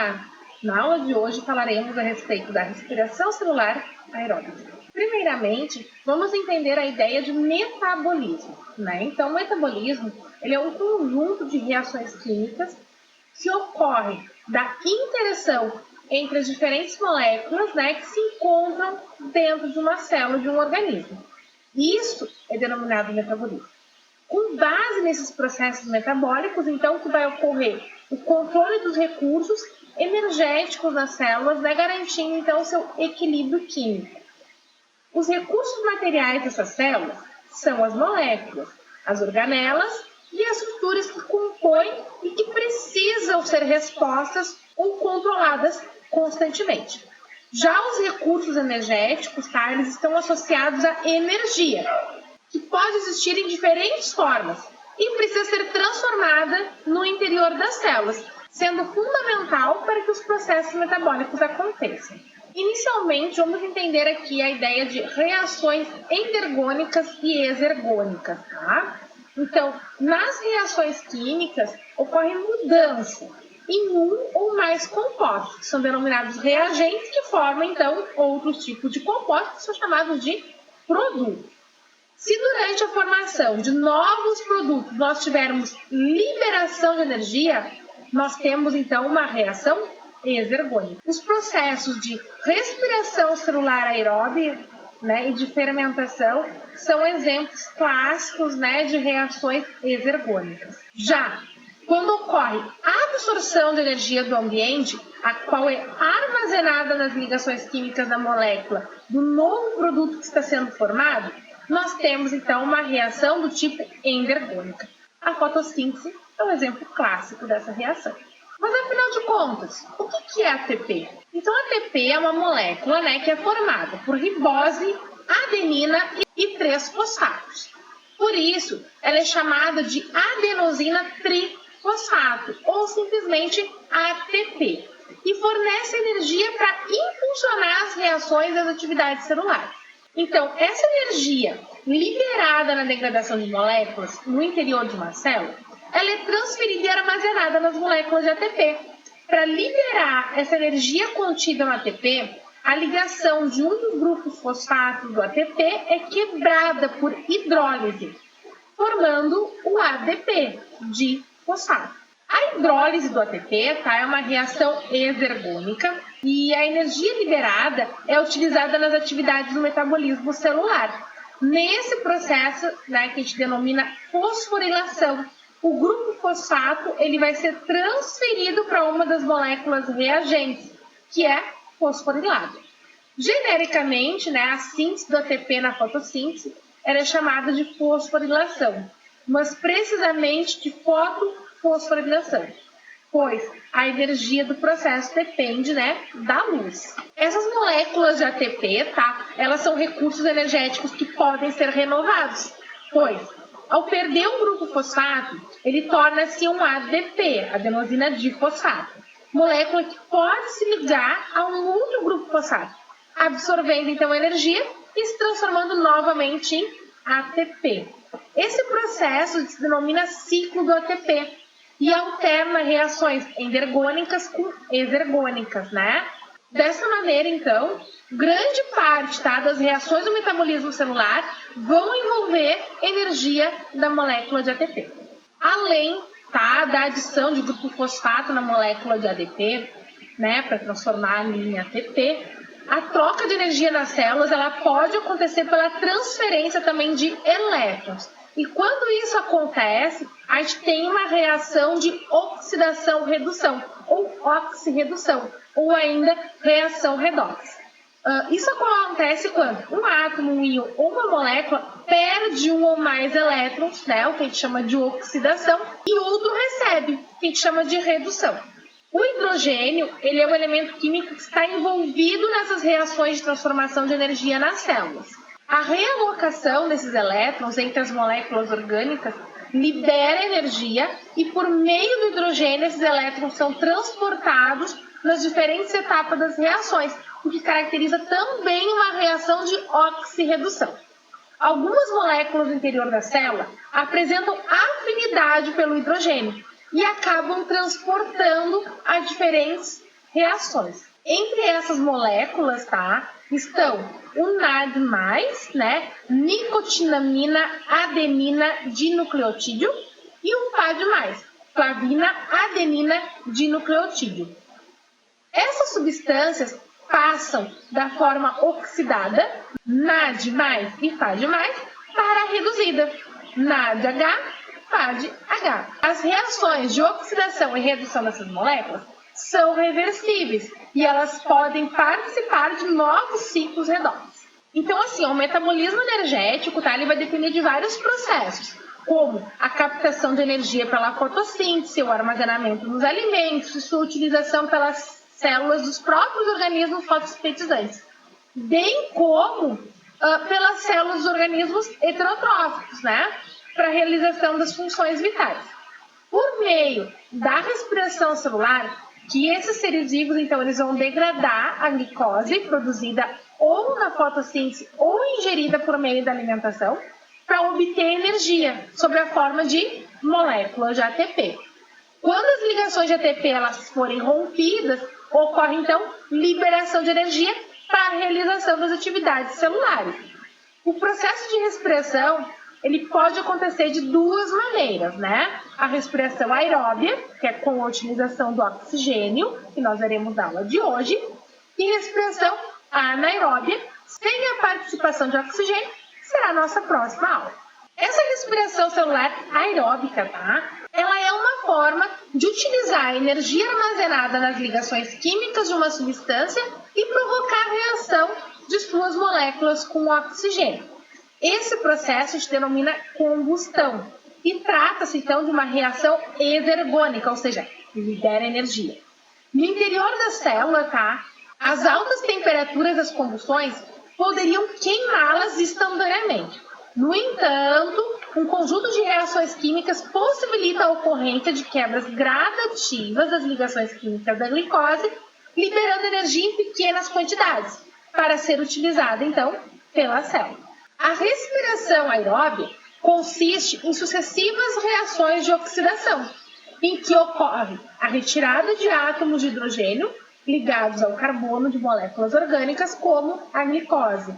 celular. Na aula de hoje falaremos a respeito da respiração celular aeróbica. Primeiramente, vamos entender a ideia de metabolismo, né? Então, o metabolismo ele é um conjunto de reações químicas que ocorrem da interação entre as diferentes moléculas, né, que se encontram dentro de uma célula de um organismo. Isso é denominado metabolismo. Com base nesses processos metabólicos, então, que vai ocorrer o controle dos recursos energéticos das células, né, garantindo, então, o seu equilíbrio químico. Os recursos materiais dessas células são as moléculas, as organelas e as estruturas que compõem e que precisam ser repostas ou controladas constantemente. Já os recursos energéticos, tá, eles estão associados à energia, que pode existir em diferentes formas e precisa ser transformada no interior das células, sendo fundamental para que os processos metabólicos aconteçam. Inicialmente, vamos entender aqui a ideia de reações endergônicas e exergônicas, tá? Então, nas reações químicas, ocorre mudança em um ou mais compostos, que são denominados reagentes, que formam, então, outros tipos de compostos, que são chamados de produtos. Se durante a formação de novos produtos nós tivermos liberação de energia, nós temos, então, uma reação exergônica. Os processos de respiração celular aeróbica, né, e de fermentação são exemplos clássicos, né, de reações exergônicas. Já quando ocorre a absorção de energia do ambiente, a qual é armazenada nas ligações químicas da molécula do novo produto que está sendo formado, nós temos então uma reação do tipo endergônica. A fotossíntese é um exemplo clássico dessa reação. Mas afinal de contas, o que é ATP? Então a ATP é uma molécula, né, que é formada por ribose, adenina e 3 fosfatos. Por isso, ela é chamada de adenosina trifosfato, ou simplesmente ATP, e fornece energia para impulsionar as reações das atividades celulares. Então, essa energia liberada na degradação de moléculas no interior de uma célula, ela é transferida e armazenada nas moléculas de ATP. Para liberar essa energia contida no ATP, a ligação de um dos grupos fosfatos do ATP é quebrada por hidrólise, formando o ADP, de fosfato. A hidrólise do ATP, tá, é uma reação exergônica e a energia liberada é utilizada nas atividades do metabolismo celular. Nesse processo, né, que a gente denomina fosforilação, o grupo fosfato ele vai ser transferido para uma das moléculas reagentes, que é fosforilado. Genericamente, né, a síntese do ATP na fotossíntese ela é chamada de fosforilação, mas precisamente de fotofosforilação, pois a energia do processo depende, né, da luz. Essas moléculas de ATP, tá, elas são recursos energéticos que podem ser renovados, pois ao perder um grupo fosfato, ele torna-se um ADP, adenosina difosfato, molécula que pode se ligar a um outro grupo fosfato, absorvendo então energia e se transformando novamente em ATP. Esse processo se denomina ciclo do ATP e alterna reações endergônicas com exergônicas, né? Dessa maneira, então, grande parte, tá, das reações do metabolismo celular vão envolver energia da molécula de ATP. Além, tá, da adição de grupo fosfato na molécula de ADP, né, para transformar em ATP, a troca de energia nas células ela pode acontecer pela transferência também de elétrons. E quando isso acontece, a gente tem uma reação de oxidação-redução, ou oxirredução, ou ainda reação redox. Isso acontece quando um átomo, um íon ou uma molécula perde um ou mais elétrons, né, o que a gente chama de oxidação, e outro recebe, o que a gente chama de redução. O hidrogênio ele é um elemento químico que está envolvido nessas reações de transformação de energia nas células. A realocação desses elétrons entre as moléculas orgânicas libera energia e por meio do hidrogênio esses elétrons são transportados nas diferentes etapas das reações, o que caracteriza também uma reação de oxirredução. Algumas moléculas do interior da célula apresentam afinidade pelo hidrogênio e acabam transportando a diferentes reações. Entre essas moléculas, tá, estão o NAD+, né, nicotinamina adenina dinucleotídeo, e o FAD+, flavina adenina dinucleotídeo. Essas substâncias passam da forma oxidada, NAD+, e FAD+, para a reduzida, NADH, FADH. As reações de oxidação e redução dessas moléculas são reversíveis e elas podem participar de novos ciclos redondos. Então, assim, o metabolismo energético, tá, ele vai depender de vários processos, como a captação de energia pela fotossíntese, o armazenamento nos alimentos e sua utilização pelas células dos próprios organismos fotossintetizantes, bem como pelas células dos organismos heterotróficos, né, para a realização das funções vitais. Por meio da respiração celular, que esses seres vivos, então, eles vão degradar a glicose produzida ou na fotossíntese ou ingerida por meio da alimentação para obter energia sob a forma de moléculas de ATP. Quando as ligações de ATP elas forem rompidas, ocorre, então, liberação de energia para a realização das atividades celulares. O processo de respiração ele pode acontecer de duas maneiras, né? A respiração aeróbia, que é com a utilização do oxigênio, que nós veremos na aula de hoje, e respiração anaeróbia, sem a participação de oxigênio, será a nossa próxima aula. Essa respiração celular aeróbica, tá? Ela é uma forma de utilizar a energia armazenada nas ligações químicas de uma substância e provocar a reação de suas moléculas com o oxigênio. Esse processo se denomina combustão e trata-se, então, de uma reação exergônica, ou seja, libera energia. No interior da célula, tá? As altas temperaturas das combustões poderiam queimá-las instantaneamente. No entanto, um conjunto de reações químicas possibilita a ocorrência de quebras gradativas das ligações químicas da glicose, liberando energia em pequenas quantidades, para ser utilizada, então, pela célula. A respiração aeróbia consiste em sucessivas reações de oxidação, em que ocorre a retirada de átomos de hidrogênio ligados ao carbono de moléculas orgânicas, como a glicose.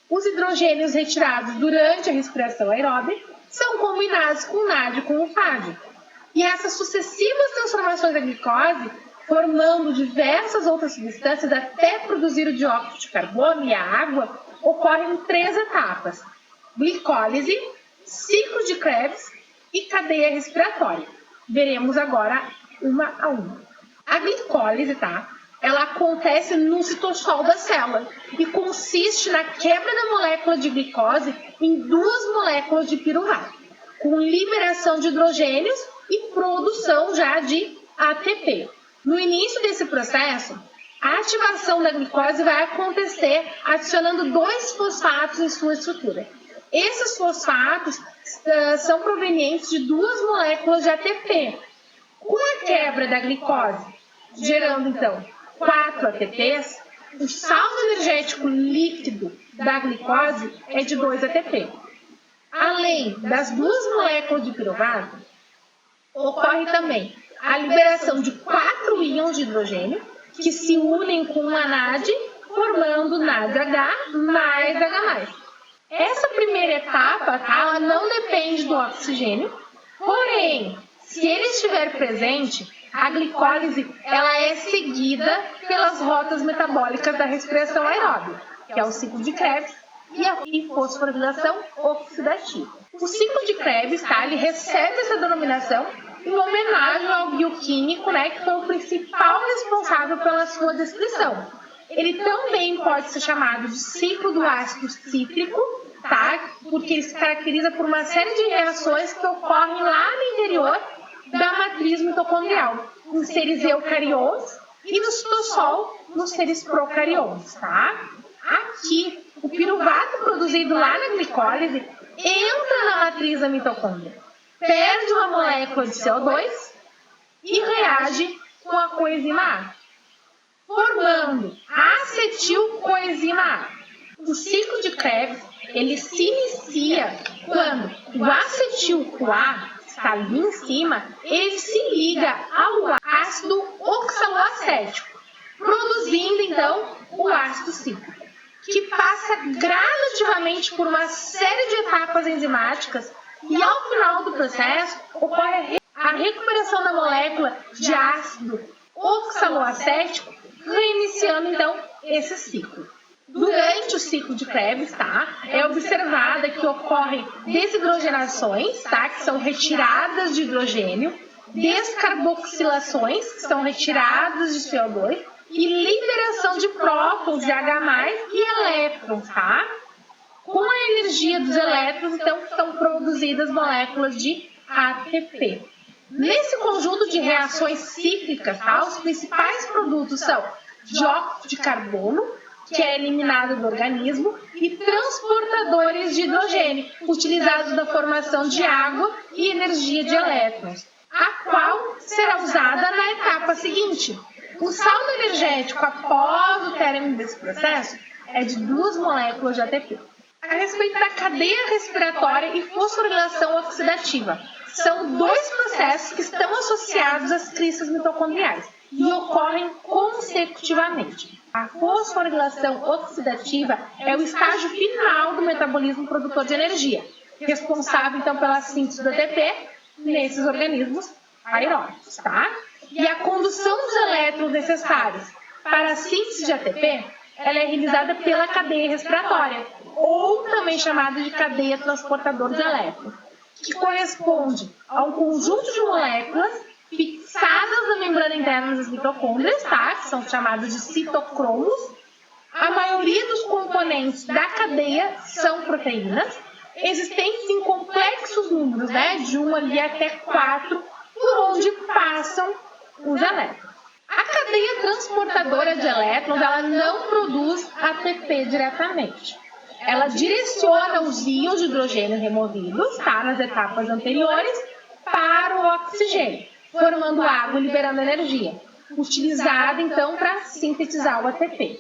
Os hidrogênios retirados durante a respiração aeróbia são combinados com o NAD e com o FAD. E essas sucessivas transformações da glicose, formando diversas outras substâncias até produzir o dióxido de carbono e a água, ocorrem em 3 etapas: glicólise, ciclo de Krebs e cadeia respiratória. Veremos agora uma a uma. A glicólise, tá? Ela acontece no citossol da célula e consiste na quebra da molécula de glicose em 2 moléculas de piruvato, com liberação de hidrogênios e produção já de ATP. No início desse processo, a ativação da glicose vai acontecer adicionando 2 fosfatos em sua estrutura. Esses fosfatos são provenientes de 2 moléculas de ATP. Com a quebra da glicose, gerando então 4 ATPs, o saldo energético líquido da glicose é de 2 ATP. Além das 2 moléculas de piruvato, ocorre também a liberação de 4 íons de hidrogênio, que se unem com a NAD, formando NADH mais H+. Essa primeira etapa, tá, ela não depende do oxigênio, porém, se ele estiver presente, a glicólise ela é seguida pelas rotas metabólicas da respiração aeróbica, que é o ciclo de Krebs e a fosforilação oxidativa. O ciclo de Krebs, tá, ele recebe essa denominação em homenagem ao bioquímico, né, que foi o principal responsável pela sua descrição. Ele também pode ser chamado de ciclo do ácido cítrico, tá, porque ele se caracteriza por uma série de reações que ocorrem lá no interior da matriz mitocondrial, nos seres eucariontes e no citossol, nos seres procariontes, tá? Aqui, o piruvato produzido lá na glicólise entra na matriz da mitocôndria, perde uma molécula de CO2 e reage com a coenzima A, formando acetilcoenzima A. O ciclo de Krebs ele se inicia quando o acetil-CoA está ali em cima, ele se liga ao ácido oxaloacético produzindo então o ácido cítrico, que passa gradativamente por uma série de etapas enzimáticas e ao final do processo ocorre a recuperação da molécula de ácido oxaloacético, reiniciando então esse ciclo. Durante o ciclo de Krebs, é observada que ocorrem desidrogenações, que são retiradas de hidrogênio, descarboxilações, que são retiradas de CO2, e liberação de prótons, de H+, e elétrons, Com a energia dos elétrons, então, são produzidas moléculas de ATP. Nesse conjunto de reações cíclicas, os principais produtos são dióxido de carbono, que é eliminado do organismo, e transportadores de hidrogênio, utilizados na formação de água e energia de elétrons, a qual será usada na etapa seguinte. O saldo energético após o término desse processo é de 2 moléculas de ATP. A respeito da cadeia respiratória e fosforilação oxidativa, são 2 processos que estão associados às cristas mitocondriais e ocorrem consecutivamente. A fosforilação oxidativa é o estágio final do metabolismo produtor de energia, responsável então pela síntese do ATP nesses organismos aeróbicos, E a condução dos elétrons necessários para a síntese de ATP, ela é realizada pela cadeia respiratória, ou também chamada de cadeia transportadora de elétrons, que corresponde a um conjunto de moléculas fixadas na membrana interna das mitocôndrias, que são chamadas de citocromos. A maioria dos componentes da cadeia são proteínas, existentes em complexos números, de 1 ali até 4, por onde passam os elétrons. A cadeia transportadora de elétrons, ela não produz ATP diretamente. Ela direciona os íons de hidrogênio removidos, nas etapas anteriores, para o oxigênio, formando água e liberando energia, utilizada então para sintetizar o ATP.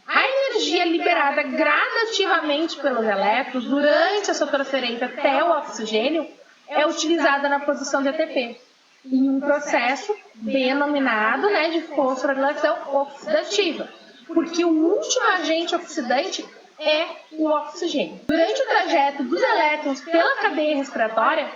A energia liberada gradativamente pelos elétrons durante a sua transferência até o oxigênio é utilizada na produção de ATP, em um processo denominado de fosforilação oxidativa, porque o último agente oxidante é o oxigênio. Durante o trajeto dos elétrons pela cadeia respiratória,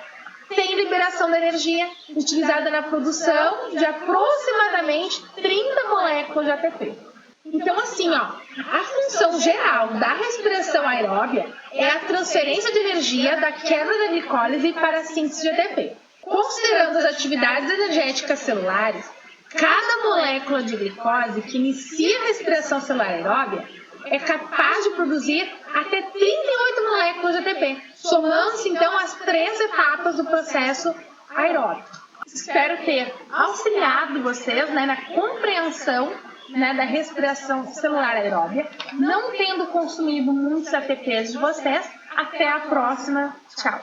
tem liberação da energia utilizada na produção de aproximadamente 30 moléculas de ATP. Então, assim, a função geral da respiração aeróbia é a transferência de energia da quebra da glicólise para a síntese de ATP. Considerando as atividades energéticas celulares, cada molécula de glicose que inicia a respiração celular aeróbia é capaz de produzir até 38 moléculas de ATP, somando-se então as 3 etapas do processo aeróbico. Espero ter auxiliado vocês na compreensão da respiração celular aeróbia, não tendo consumido muitos ATPs de vocês. Até a próxima. Tchau!